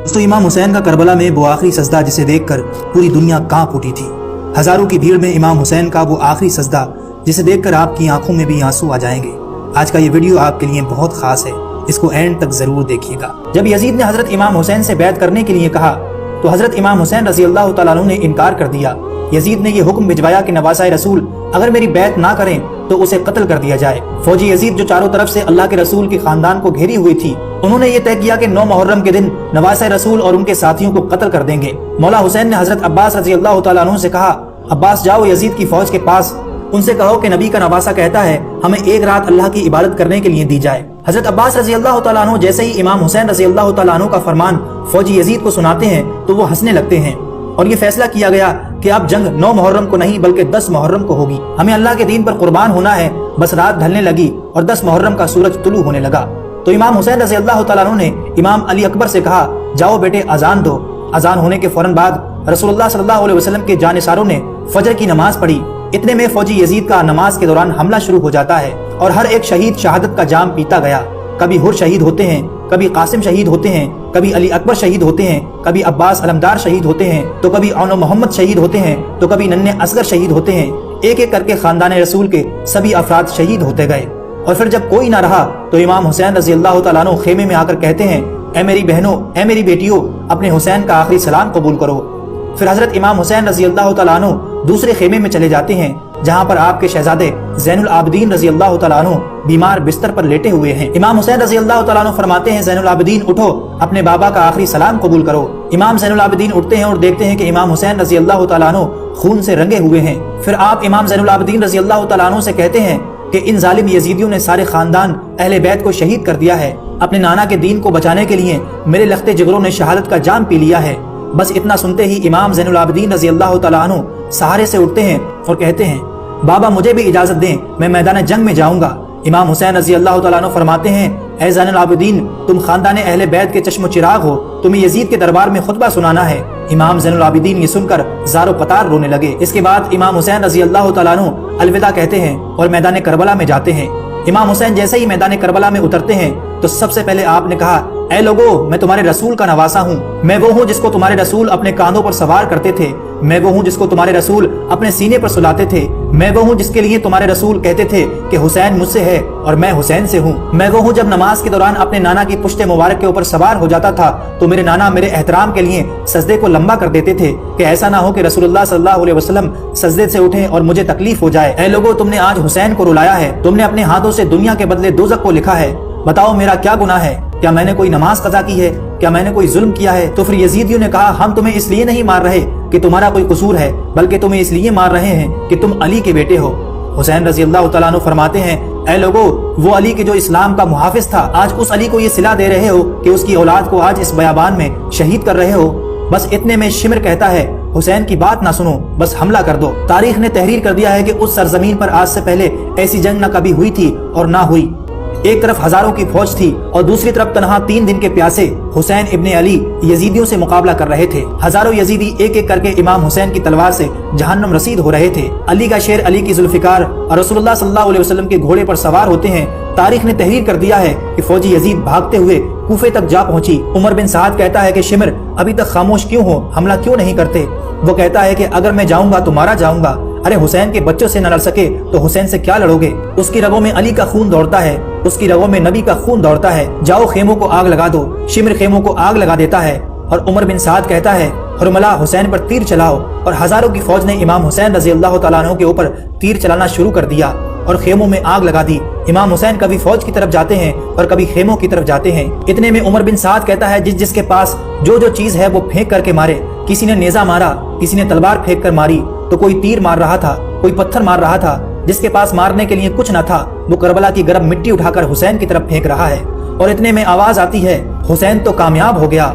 तो इमाम हुसैन का करबला में वो आखिरी सजदा जिसे देखकर पूरी दुनिया कांप उठी थी। हजारों की भीड़ में इमाम हुसैन का वो आखिरी सजदा जिसे देखकर आपकी आंखों में भी आंसू आ जाएंगे। आज का ये वीडियो आपके लिए बहुत खास है, इसको एंड तक जरूर देखिएगा। जब यजीद ने हजरत इमाम हुसैन से बैत करने के लिए कहा तो हजरत इमाम हुसैन रजी अल्लाह तआला अन्हु ने इनकार कर दिया। यजीद ने ये हुक्म भिजवाया कि नवासा रसूल अगर मेरी बैत ना करें तो उसे कत्ल कर दिया जाए। फौजी यजीद जो चारों तरफ से अल्लाह के रसूल के खानदान को घेरी हुई थी, उन्होंने ये तय किया कि 9 मुहर्रम के दिन नवासा रसूल और उनके साथियों को कत्ल कर देंगे। मौला हुसैन ने हजरत अब्बास रजी अल्लाह तआला अन्हु से कहा, अब्बास जाओ यजीद की फौज के पास, उनसे कहो कि नबी का नवासा कहता है हमें एक रात अल्लाह की इबादत करने के लिए दी जाए। हजरत अब्बास रजी अल्लाह तआला अन्हु जैसे ही इमाम हुसैन रजी अल्लाह तआला अन्हु का फरमान फौजी यजीद को सुनाते हैं तो वो हंसने लगते हैं और ये फैसला किया गया कि अब जंग 9 मुहर्रम को नहीं बल्कि 10 मुहर्रम को होगी। हमें अल्लाह के दीन पर कुर्बान होना है। बस रात ढलने लगी और 10 मुहर्रम का सूरज तुलू होने लगा तो इमाम हुसैन रजी अल्लाह तआला अन्हु ने इमाम अली अकबर से कहा, जाओ बेटे अजान दो। अजान होने के फौरन बाद रसूलुल्लाह सल्लल्लाहु अलैहि वसल्लम के जानिसारों ने फजर की नमाज पढ़ी। इतने में फौजी यजीद का नमाज के दौरान हमला शुरू हो जाता है और हर एक शहीद शहादत का जाम पीता गया। कभी हुर शहीद होते हैं, कभी कासिम शहीद होते हैं, कभी अली अकबर शहीद होते हैं, कभी अब्बास अलमदार शहीद होते हैं, तो कभी औनो मोहम्मद शहीद होते हैं, तो कभी नन्हे असगर शहीद होते हैं। एक एक करके खानदान रसूल के सभी अफराद शहीद होते गए और फिर जब कोई ना रहा तो इमाम हुसैन रजी अल्लाह तआला अन्हु खेमे में आकर कहते हैं, ऐ मेरी बहनों, ऐ मेरी बेटियों, अपने हुसैन का आखिरी सलाम कबूल करो। फिर हजरत इमाम हुसैन रजी अल्लाह तआला अन्हु दूसरे खेमे में चले जाते हैं जहाँ पर आपके शहजादे ज़ैनुल आबिदीन रजी अल्लाह तआला अन्हु बीमार बिस्तर पर लेटे हुए हैं। इमाम हुसैन रजी अल्लाह तआला अन्हु फरमाते हैं, ज़ैनुल आबिदीन उठो, अपने बाबा का आखिरी सलाम कबूल करो। इमाम ज़ैनुल आबिदीन उठते हैं और देखते हैं कि इमाम हुसैन रजी अल्लाह तआला अन्हु खून से रंगे हुए हैं। फिर आप इमाम ज़ैनुल आबिदीन रजी अल्लाह तआला अन्हु से कहते हैं कि इन जालिम यजीदियों ने सारे खानदान अहले बैत को शहीद कर दिया है। अपने नाना के दीन को बचाने के लिए मेरे लख्ते जिगरों ने शहादत का जाम पी लिया है। बस इतना सुनते ही इमाम ज़ैनुल आबिदीन रजी अल्लाह तआला अन्हु सहारे से उठते हैं और कहते हैं, बाबा मुझे भी इजाजत दें, मैं मैदान जंग में जाऊंगा। इमाम हुसैन रजी अल्लाह तआला अन्हु फरमाते हैं, ऐ ज़ैनुल आबिदीन, तुम खानदान अहले बैत के चश्मो चिराग हो, तुम्हें यजीद के दरबार में खुतबा सुनाना है। इमाम ज़ैनुल आबिदीन ये सुनकर ज़ारो पतार रोने लगे। इसके बाद इमाम हुसैन रजी अल्लाह तआला अन्हु अलविदा कहते हैं और मैदान करबला में जाते हैं। इमाम हुसैन जैसे ही मैदान करबला में उतरते हैं तो सबसे पहले आपने कहा, ऐ लोगो, मैं तुम्हारे रसूल का नवासा हूँ। मैं वो हूँ जिसको तुम्हारे रसूल अपने कांधों पर सवार करते थे। मैं वो हूँ जिसको तुम्हारे रसूल अपने सीने पर सुलाते थे। मैं वो हूँ जिसके लिए तुम्हारे रसूल कहते थे कि हुसैन मुझसे है और मैं हुसैन से हूँ। मैं वो हूँ जब नमाज के दौरान अपने नाना की पुश्ते मुबारक के ऊपर सवार हो जाता था तो मेरे नाना मेरे एहतराम के लिए सजदे को लंबा कर देते थे कि ऐसा ना हो कि रसूलुल्लाह सल्लल्लाहु अलैहि वसल्लम सजदे से उठें और मुझे तकलीफ हो जाए। ऐ लोगों, तुमने आज हुसैन को रुलाया है, तुमने अपने हाथों से दुनिया के बदले दोज़ख को लिखा है। बताओ मेरा क्या गुनाह है? क्या मैंने कोई नमाज कज़ा की है? क्या मैंने कोई जुल्म किया है? तो फिर यजीदियों ने कहा, हम तुम्हें इसलिए नहीं मार रहे कि तुम्हारा कोई कसूर है, बल्कि तुम्हें इसलिए मार रहे हैं कि तुम अली के बेटे हो। हुसैन रजी अल्लाह तआला अन्हु फरमाते हैं, ऐ लोगो, वो अली के जो इस्लाम का मुहाफिज था, आज उस अली को ये सिला दे रहे हो कि उसकी औलाद को आज इस बयाबान में शहीद कर रहे हो। बस इतने में शिमर कहता है, हुसैन की बात ना सुनो, बस हमला कर दो। तारीख ने तहरीर कर दिया है कि उस सरजमीन पर आज से पहले ऐसी जंग न कभी हुई थी और ना हुई। एक तरफ हजारों की फौज थी और दूसरी तरफ तनहा 3 दिन के प्यासे हुसैन इब्ने अली यजीदियों से मुकाबला कर रहे थे। हजारों यजीदी एक एक करके इमाम हुसैन की तलवार से जहन्नम रसीद हो रहे थे। अली का शेर, अली की जुल्फिकार और रसूलुल्लाह सल्लल्लाहु अलैहि वसल्लम के घोड़े पर सवार होते हैं। तारीख ने तहरीर कर दिया है कि फौजी यजीद भागते हुए कूफे तक जा पहुंची। उमर बिन साद कहता है कि शिमर, अभी तक खामोश क्यों हो, हमला क्यों नहीं करते? वो कहता है कि अगर मैं जाऊंगा तो मारा जाऊंगा। अरे हुसैन के बच्चों से न लड़ सके तो हुसैन से क्या लड़ोगे? उसकी रगों में अली का खून दौड़ता है, उसकी रगों में नबी का खून दौड़ता है। जाओ खेमों को आग लगा दो। शिमर खेमों को आग लगा देता है और उमर बिन साद कहता है, हुरमला, हुसैन पर तीर चलाओ। और हजारों की फौज ने इमाम हुसैन रजी अल्लाह तआला अन्हु के ऊपर तीर चलाना शुरू कर दिया और खेमों में आग लगा दी। इमाम हुसैन कभी फौज की तरफ जाते हैं और कभी खेमों की तरफ जाते हैं। इतने में उमर बिन साद कहता है, जिसके पास जो चीज है वो फेंक करके मारे। किसी ने नेजा मारा, किसी ने तलवार फेंक कर मारी, तो कोई तीर मार रहा था, कोई पत्थर मार रहा था। जिसके पास मारने के लिए कुछ न था वो करबला की गर्म मिट्टी उठाकर हुसैन की तरफ फेंक रहा है। और इतने में आवाज आती है, हुसैन तो कामयाब हो गया।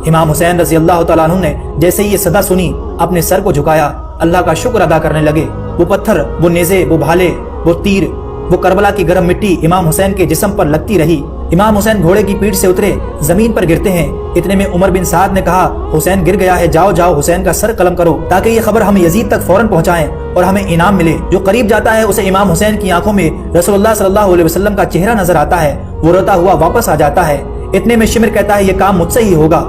इमाम हुसैन रजी अल्लाह तआला अन्हु ने जैसे ही ये सदा सुनी अपने सर को झुकाया, अल्लाह का शुक्र अदा करने लगे। वो पत्थर, वो नेज़े, वो भाले, वो तीर, वो करबला की गर्म मिट्टी इमाम हुसैन के जिस्म पर लगती रही। इमाम हुसैन घोड़े की पीठ से उतरे, जमीन पर गिरते हैं। इतने में उमर बिन साद ने कहा, हुसैन गिर गया है, जाओ जाओ हुसैन का सर कलम करो ताकि ये खबर हम यजीद तक फौरन पहुंचाएं और हमें इनाम मिले। जो करीब जाता है उसे इमाम हुसैन की आंखों में रसूलुल्लाह सल्लल्लाहु अलैहि वसल्लम का चेहरा नजर आता है। वो रोता हुआ वापस आ जाता है। इतने में शिमर कहता है, ये काम मुझसे ही होगा।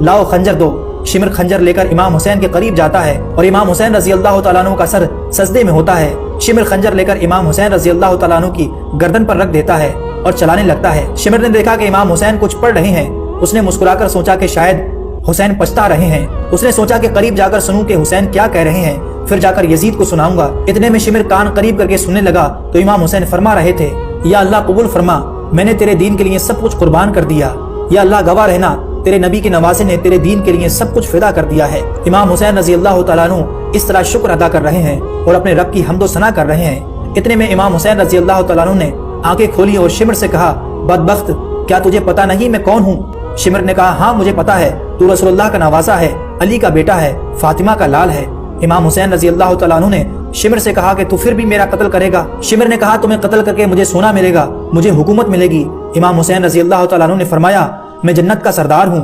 लाओ खंजर दो। शिमर खंजर लेकर इमाम हुसैन के करीब जाता है और इमाम हुसैन रजी अल्लाह तआला अन्हु का सर सजदे में होता है। शिमर खंजर लेकर इमाम हुसैन रजी अल्लाह तआला अन्हु की गर्दन पर रख देता है और चलाने लगता है। शिमर ने देखा कि इमाम हुसैन कुछ पढ़ रहे हैं। उसने मुस्कुराकर सोचा कि शायद हुसैन पछता रहे हैं। उसने सोचा कि करीब जाकर सुनूं कि हुसैन क्या कह रहे हैं, फिर जाकर यजीद को सुनाऊंगा। इतने में शिमर कान करीब करके सुनने लगा तो इमाम हुसैन फरमा रहे थे, या अल्लाह कबूल फरमा, मैंने तेरे दीन के लिए सब कुछ कुर्बान कर दिया। या अल्लाह गवाह रहना, तेरे नबी के नवासे ने तेरे दीन के लिए सब कुछ फिदा कर दिया है। इमाम हुसैन रजी अल्लाह तआला अन्हु इस तरह शुक्र अदा कर रहे हैं और अपने रब की हम्दो सना कर रहे हैं। इतने में इमाम हुसैन रजी अल्लाह तआला अन्हु ने आंखें खोली और शिमर से कहा, बदबख्त, क्या तुझे पता नहीं मैं कौन हूँ? शिमर ने कहा, हाँ मुझे पता है, तू रसूलुल्लाह का नवासा है, अली का बेटा है, फातिमा का लाल है। इमाम हुसैन रजी अल्लाह तआला अन्हु ने शिमर से कहा कि तू फिर भी मेरा कत्ल करेगा? शिमर ने कहा, तुम्हें कत्ल करके मुझे सोना मिलेगा, मुझे हुकूमत मिलेगी। इमाम हुसैन रजी अल्लाह तआला अन्हु ने फरमाया, मैं जन्नत का सरदार हूँ।